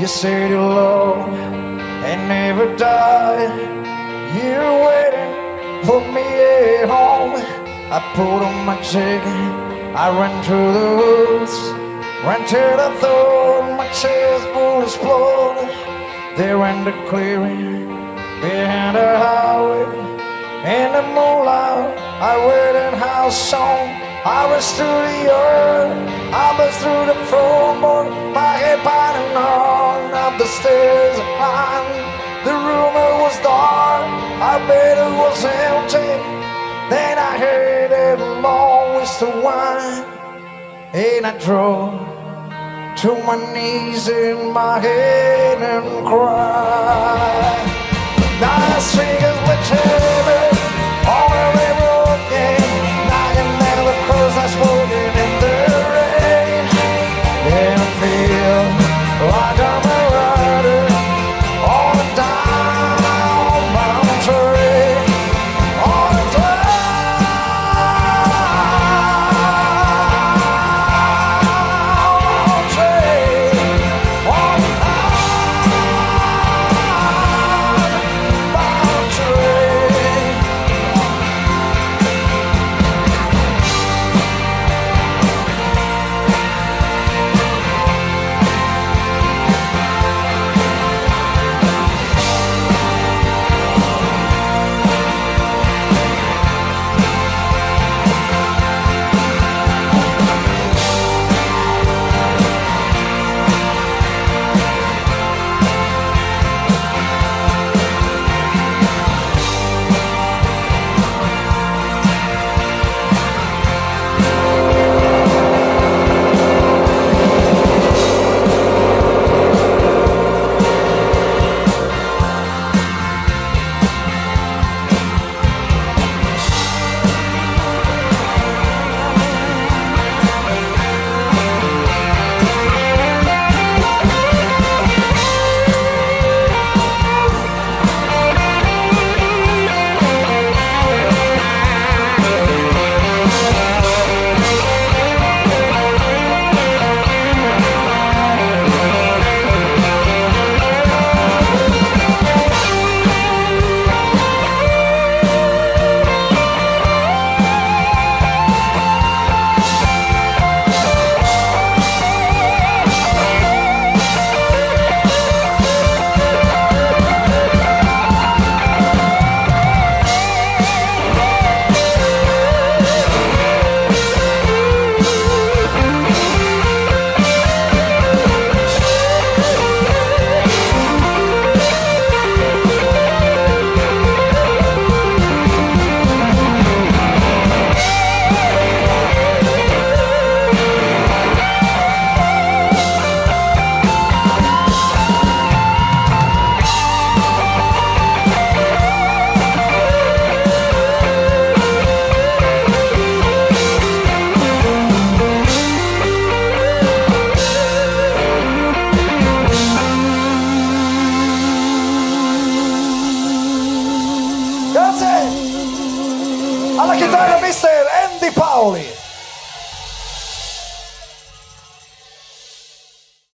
You said your love and never died. You're waiting for me at home. I put on my jacket, I ran through the woods, ran till I thought my chest would explode. There in the clearing, behind the highway, in the moonlight, I waited how song. I was through the earth, I was through the floorboard, my head pounding on up the stairs of mine. The room was dark, I bet it was empty. Then I heard a long whistle whine, and I drove to my knees in my head and cried. Now the fingers were heavy on the railroad game, knocking down the crows I smoking in the rain. Then I feel like I'm a rider on a downbound train, on a downbound train, on a downbound train. chitarra Mr. Andy Paoli.